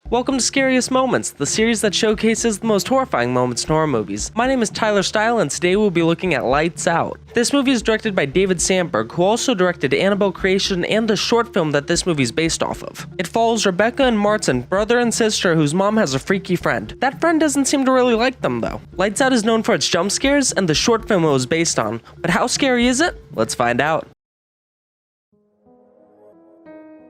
Welcome to Scariest Moments, the series that showcases the most horrifying moments in horror movies. My name is Tyler Style, and today we'll be looking at Lights Out. This movie is directed by David Sandberg, who also directed Annabelle Creation and the short film that this movie is based off of. It follows Rebecca and Martin, brother and sister whose mom has a freaky friend. That friend doesn't seem to really like them though. Lights Out is known for its jump scares and the short film it was based on, but how scary is it? Let's find out.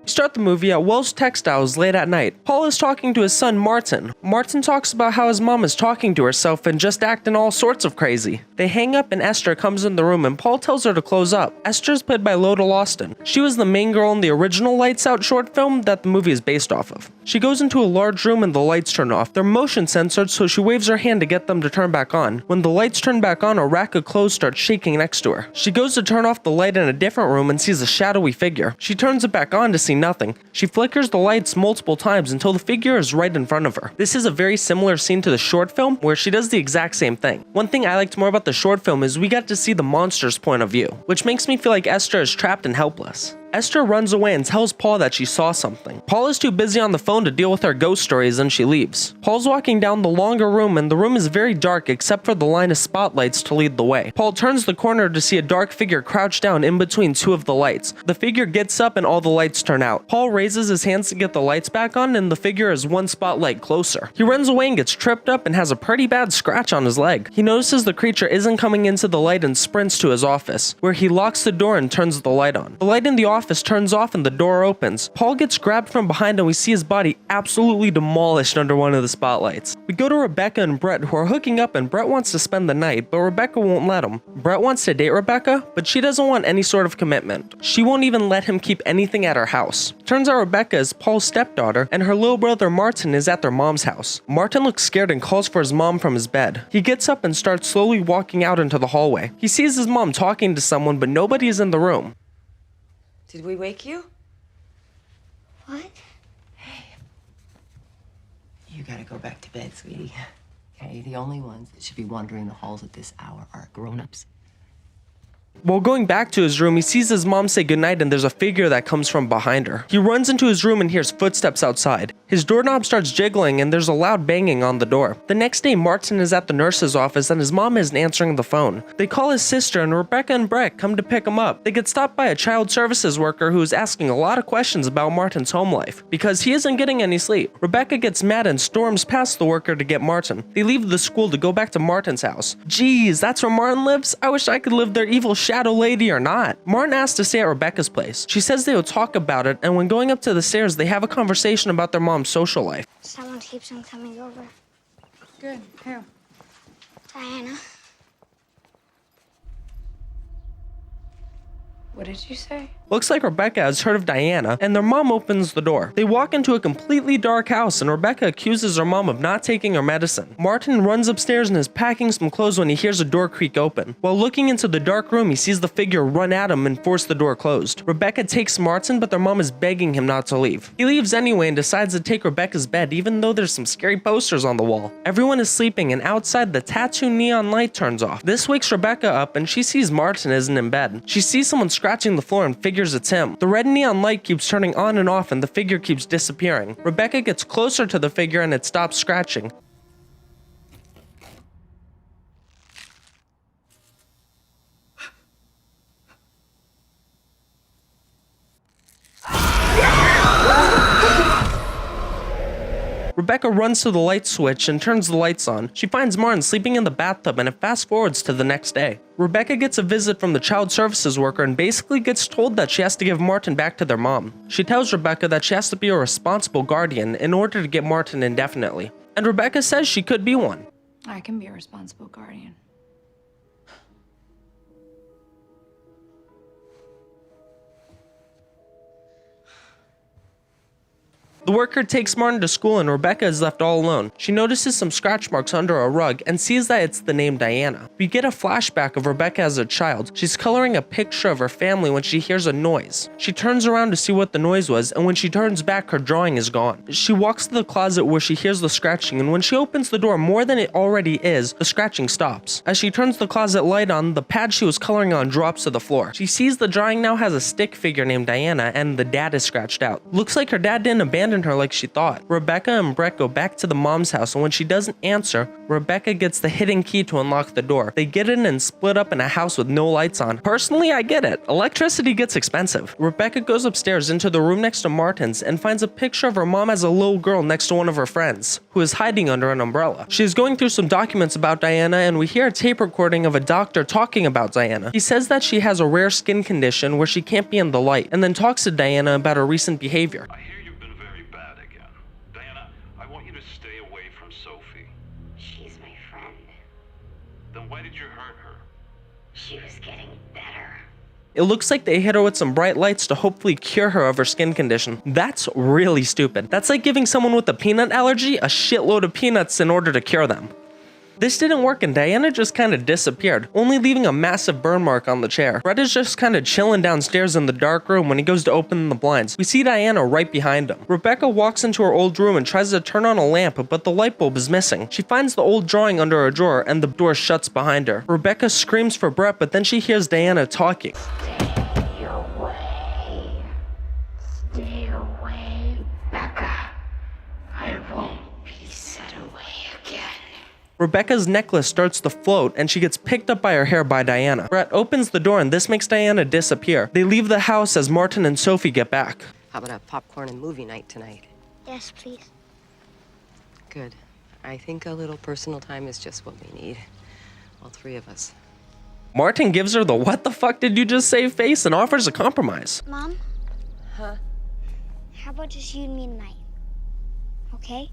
We start the movie at Wells Textiles late at night. Paul is talking to his son Martin. Martin talks about how his mom is talking to herself and just acting all sorts of crazy. They hang up and Esther comes in the room and Paul tells her to close up. Esther is played by Loda Lawson. She was the main girl in the original Lights Out short film that the movie is based off of. She goes into a large room and the lights turn off. They're motion censored, so she waves her hand to get them to turn back on. When the lights turn back on, a rack of clothes starts shaking next to her. She goes to turn off the light in a different room and sees a shadowy figure. She turns it back on to see nothing. She flickers the lights multiple times until the figure is right in front of her. This is a very similar scene to the short film where she does the exact same thing. One thing I liked more about the short film is we got to see the monster's point of view, which makes me feel like Esther is trapped and helpless. Esther runs away and tells Paul that she saw something. Paul is too busy on the phone to deal with her ghost stories and she leaves. Paul's walking down the longer room and the room is very dark except for the line of spotlights to lead the way. Paul turns the corner to see a dark figure crouched down in between two of the lights. The figure gets up and all the lights turn out. Paul raises his hands to get the lights back on and the figure is one spotlight closer. He runs away and gets tripped up and has a pretty bad scratch on his leg. He notices the creature isn't coming into the light and sprints to his office, where he locks the door and turns the light on. The light in the office turns off and the door opens. Paul gets grabbed from behind and we see his body absolutely demolished under one of the spotlights. We go to Rebecca and Brett, who are hooking up, and Brett wants to spend the night, but Rebecca won't let him. Brett wants to date Rebecca, but she doesn't want any sort of commitment. She won't even let him keep anything at her house. Turns out Rebecca is Paul's stepdaughter and her little brother Martin is at their mom's house. Martin looks scared and calls for his mom from his bed. He gets up and starts slowly walking out into the hallway. He sees his mom talking to someone, but nobody is in the room. Did we wake you? What? Hey. You gotta go back to bed, sweetie. Okay, the only ones that should be wandering the halls at this hour are grown-ups. While going back to his room, he sees his mom say goodnight and there's a figure that comes from behind her. He runs into his room and hears footsteps outside. His doorknob starts jiggling and there's a loud banging on the door. The next day, Martin is at the nurse's office and his mom isn't answering the phone. They call his sister and Rebecca and Brett come to pick him up. They get stopped by a child services worker who is asking a lot of questions about Martin's home life, because he isn't getting any sleep. Rebecca gets mad and storms past the worker to get Martin. They leave the school to go back to Martin's house. Geez, that's where Martin lives? I wish I could live there, evil shadow lady or not. Martin asks to stay at Rebecca's place. She says they will talk about it, and when going up to the stairs, they have a conversation about their mom's social life. Someone keeps on coming over. Good. Who? Diana. What did you say? Looks like Rebecca has heard of Diana, and their mom opens the door. They walk into a completely dark house, and Rebecca accuses her mom of not taking her medicine. Martin runs upstairs and is packing some clothes when he hears a door creak open. While looking into the dark room, he sees the figure run at him and force the door closed. Rebecca takes Martin, but their mom is begging him not to leave. He leaves anyway and decides to take Rebecca's bed, even though there's some scary posters on the wall. Everyone is sleeping, and outside, the tattoo neon light turns off. This wakes Rebecca up, and she sees Martin isn't in bed. She sees someone scratching the floor and figures it's him. The red neon light keeps turning on and off and the figure keeps disappearing. Rebecca gets closer to the figure and it stops scratching. Rebecca runs to the light switch and turns the lights on. She finds Martin sleeping in the bathtub and it fast forwards to the next day. Rebecca gets a visit from the child services worker and basically gets told that she has to give Martin back to their mom. She tells Rebecca that she has to be a responsible guardian in order to get Martin indefinitely. And Rebecca says she could be one. I can be a responsible guardian. The worker takes Martin to school and Rebecca is left all alone. She notices some scratch marks under a rug and sees that it's the name Diana. We get a flashback of Rebecca as a child. She's coloring a picture of her family when she hears a noise. She turns around to see what the noise was, and when she turns back, her drawing is gone. She walks to the closet where she hears the scratching, and when she opens the door more than it already is, the scratching stops. As she turns the closet light on, the pad she was coloring on drops to the floor. She sees the drawing now has a stick figure named Diana, and the dad is scratched out. Looks like her dad didn't abandon abandon her like she thought. Rebecca and Brett go back to the mom's house, and when she doesn't answer, Rebecca gets the hidden key to unlock the door. They get in and split up in a house with no lights on. Personally, I get it. Electricity gets expensive. Rebecca goes upstairs into the room next to Martin's and finds a picture of her mom as a little girl next to one of her friends, who is hiding under an umbrella. She is going through some documents about Diana, and we hear a tape recording of a doctor talking about Diana. He says that she has a rare skin condition where she can't be in the light, and then talks to Diana about her recent behavior. I hear you've been very bad again. Diana, I want you to stay away from Sophie. She's my friend. Then why did you hurt her? She was getting better. It looks like they hit her with some bright lights to hopefully cure her of her skin condition. That's really stupid. That's like giving someone with a peanut allergy a shitload of peanuts in order to cure them. This didn't work and Diana just kinda disappeared, only leaving a massive burn mark on the chair. Brett is just kinda chilling downstairs in the dark room when he goes to open the blinds. We see Diana right behind him. Rebecca walks into her old room and tries to turn on a lamp, but the light bulb is missing. She finds the old drawing under a drawer and the door shuts behind her. Rebecca screams for Brett, but then she hears Diana talking. Stay away. Stay away, Becca. I won't be set away again. Rebecca's necklace starts to float and she gets picked up by her hair by Diana. Brett opens the door and this makes Diana disappear. They leave the house as Martin and Sophie get back. How about a popcorn and movie night tonight? Yes, please. Good. I think a little personal time is just what we need. All three of us. Martin gives her the "what the fuck did you just say" face and offers a compromise. Mom? Huh? How about just you and me tonight? Okay?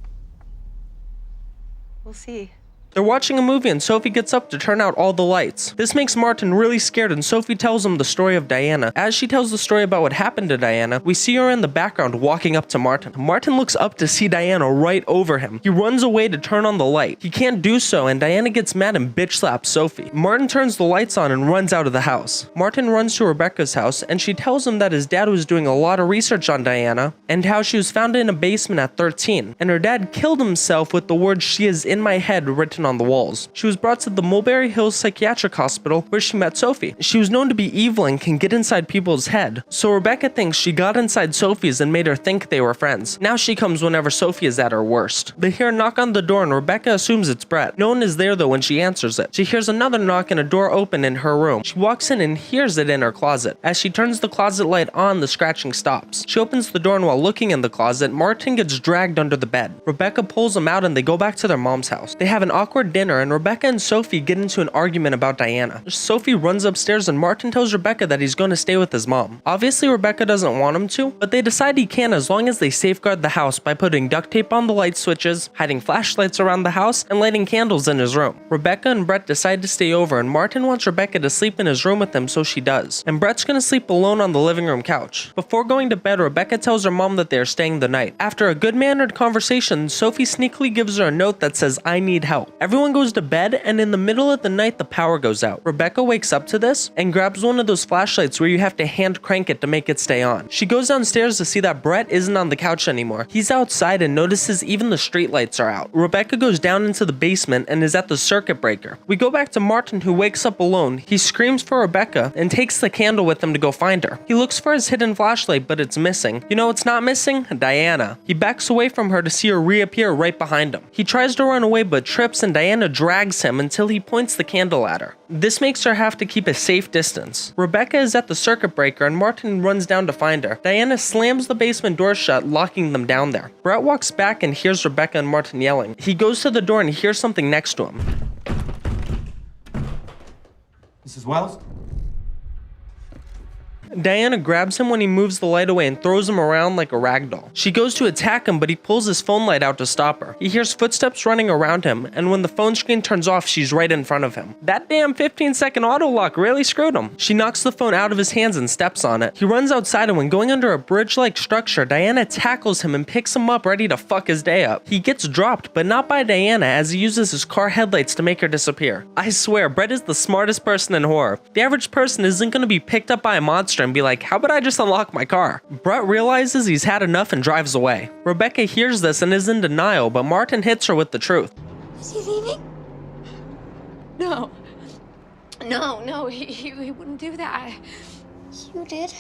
We'll see. They're watching a movie and Sophie gets up to turn out all the lights. This makes Martin really scared and Sophie tells him the story of Diana. As she tells the story about what happened to Diana, we see her in the background walking up to Martin. Martin looks up to see Diana right over him. He runs away to turn on the light. He can't do so and Diana gets mad and bitch slaps Sophie. Martin turns the lights on and runs out of the house. Martin runs to Rebecca's house and she tells him that his dad was doing a lot of research on Diana and how she was found in a basement at 13 and her dad killed himself with the words "she is in my head" written on the walls. She was brought to the Mulberry Hills Psychiatric Hospital where she met Sophie. She was known to be evil and can get inside people's head, so Rebecca thinks she got inside Sophie's and made her think they were friends. Now she comes whenever Sophie is at her worst. They hear a knock on the door and Rebecca assumes it's Brett. No one is there though when she answers it. She hears another knock and a door open in her room. She walks in and hears it in her closet. As she turns the closet light on, the scratching stops. She opens the door and while looking in the closet, Martin gets dragged under the bed. Rebecca pulls him out and they go back to their mom's house. They have an awkward dinner and Rebecca and Sophie get into an argument about Diana. Sophie runs upstairs and Martin tells Rebecca that he's going to stay with his mom. Obviously Rebecca doesn't want him to, but they decide he can as long as they safeguard the house by putting duct tape on the light switches, hiding flashlights around the house, and lighting candles in his room. Rebecca and Brett decide to stay over and Martin wants Rebecca to sleep in his room with him, so she does. And Brett's going to sleep alone on the living room couch. Before going to bed, Rebecca tells her mom that they are staying the night. After a good-mannered conversation, Sophie sneakily gives her a note that says "I need help." Everyone goes to bed and in the middle of the night the power goes out. Rebecca wakes up to this and grabs one of those flashlights where you have to hand crank it to make it stay on. She goes downstairs to see that Brett isn't on the couch anymore. He's outside and notices even the street lights are out. Rebecca goes down into the basement and is at the circuit breaker. We go back to Martin who wakes up alone. He screams for Rebecca and takes the candle with him to go find her. He looks for his hidden flashlight but it's missing. You know what's not missing? Diana. He backs away from her to see her reappear right behind him. He tries to run away but trips and Diana drags him until he points the candle at her. This makes her have to keep a safe distance. Rebecca is at the circuit breaker and Martin runs down to find her. Diana slams the basement door shut, locking them down there. Brett walks back and hears Rebecca and Martin yelling. He goes to the door and hears something next to him. Mrs. Wells? Diana grabs him when he moves the light away and throws him around like a ragdoll. She goes to attack him, but he pulls his phone light out to stop her. He hears footsteps running around him, and when the phone screen turns off, she's right in front of him. That damn 15-second auto lock really screwed him. She knocks the phone out of his hands and steps on it. He runs outside, and when going under a bridge-like structure, Diana tackles him and picks him up ready to fuck his day up. He gets dropped, but not by Diana, as he uses his car headlights to make her disappear. I swear, Brett is the smartest person in horror. The average person isn't going to be picked up by a monster and be like, how about I just unlock my car? Brett realizes he's had enough and drives away. Rebecca hears this and is in denial, but Martin hits her with the truth. Is he leaving? No, he wouldn't do that. You did.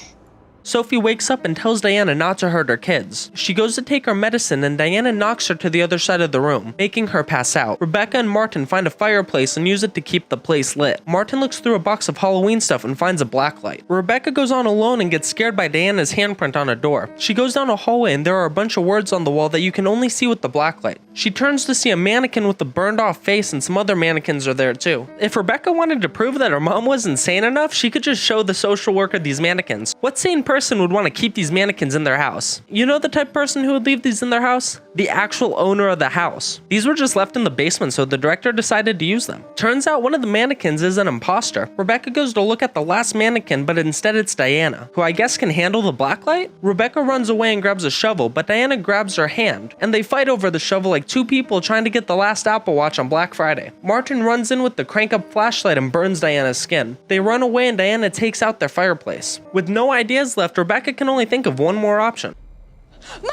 Sophie wakes up and tells Diana not to hurt her kids. She goes to take her medicine and Diana knocks her to the other side of the room, making her pass out. Rebecca and Martin find a fireplace and use it to keep the place lit. Martin looks through a box of Halloween stuff and finds a blacklight. Rebecca goes on alone and gets scared by Diana's handprint on a door. She goes down a hallway and there are a bunch of words on the wall that you can only see with the blacklight. She turns to see a mannequin with a burned off face and some other mannequins are there too. If Rebecca wanted to prove that her mom was insane enough, she could just show the social worker these mannequins. What sane person would want to keep these mannequins in their house? You know the type of person who would leave these in their house? The actual owner of the house. These were just left in the basement, so the director decided to use them. Turns out one of the mannequins is an imposter. Rebecca goes to look at the last mannequin, but instead it's Diana, who I guess can handle the blacklight? Rebecca runs away and grabs a shovel, but Diana grabs her hand, and they fight over the shovel like two people trying to get the last Apple Watch on Black Friday. Martin runs in with the crank-up flashlight and burns Diana's skin. They run away and Diana takes out their fireplace. With no ideas left, Rebecca can only think of one more option. Mom!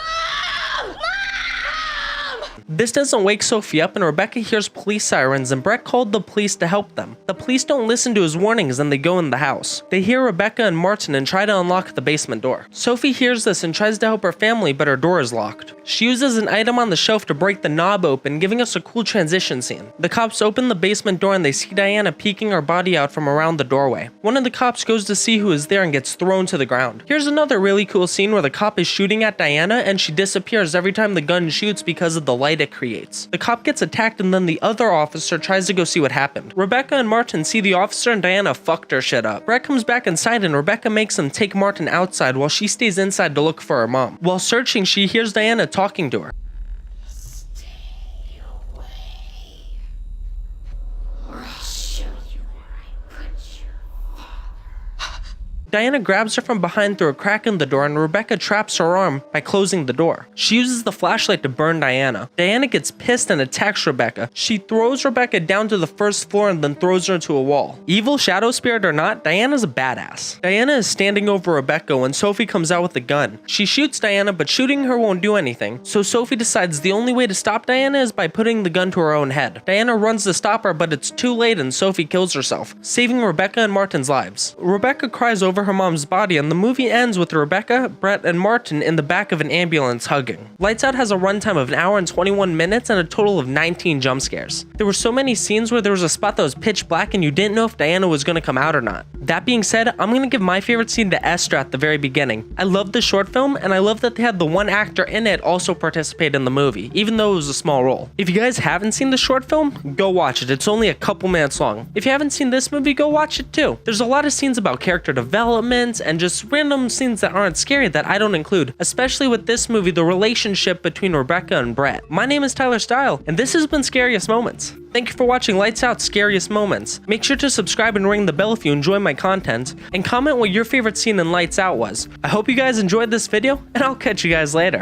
This doesn't wake Sophie up and Rebecca hears police sirens and Brett called the police to help them. The police don't listen to his warnings and they go in the house. They hear Rebecca and Martin and try to unlock the basement door. Sophie hears this and tries to help her family, but her door is locked. She uses an item on the shelf to break the knob open, giving us a cool transition scene. The cops open the basement door and they see Diana peeking her body out from around the doorway. One of the cops goes to see who is there and gets thrown to the ground. Here's another really cool scene where the cop is shooting at Diana and she disappears every time the gun shoots because of the light it creates. The cop gets attacked and then the other officer tries to go see what happened. Rebecca and Martin see the officer and Diana fucked her shit up. Brett comes back inside and Rebecca makes him take Martin outside while she stays inside to look for her mom. While searching, she hears Diana talking to her. Diana grabs her from behind through a crack in the door and Rebecca traps her arm by closing the door. She uses the flashlight to burn Diana. Diana gets pissed and attacks Rebecca. She throws Rebecca down to the first floor and then throws her into a wall. Evil shadow spirit or not, Diana's a badass. Diana is standing over Rebecca when Sophie comes out with a gun. She shoots Diana, but shooting her won't do anything, so Sophie decides the only way to stop Diana is by putting the gun to her own head. Diana runs to stop her, but it's too late and Sophie kills herself, saving Rebecca and Martin's lives. Rebecca cries over her mom's body and the movie ends with Rebecca, Brett, and Martin in the back of an ambulance hugging. Lights Out has a runtime of 1 hour and 21 minutes and a total of 19 jump scares. There were so many scenes where there was a spot that was pitch black and you didn't know if Diana was gonna come out or not. That being said, I'm gonna give my favorite scene to Esther at the very beginning. I love the short film and I love that they had the one actor in it also participate in the movie, even though it was a small role. If you guys haven't seen the short film, go watch it. It's only a couple minutes long. If you haven't seen this movie, go watch it too. There's a lot of scenes about character development and just random scenes that aren't scary that I don't include, especially with this movie, the relationship between Rebecca and Brett. My name is Tyler Style, and this has been Scariest Moments. Thank you for watching Lights Out Scariest Moments. Make sure to subscribe and ring the bell if you enjoy my content, and comment what your favorite scene in Lights Out was. I hope you guys enjoyed this video, and I'll catch you guys later.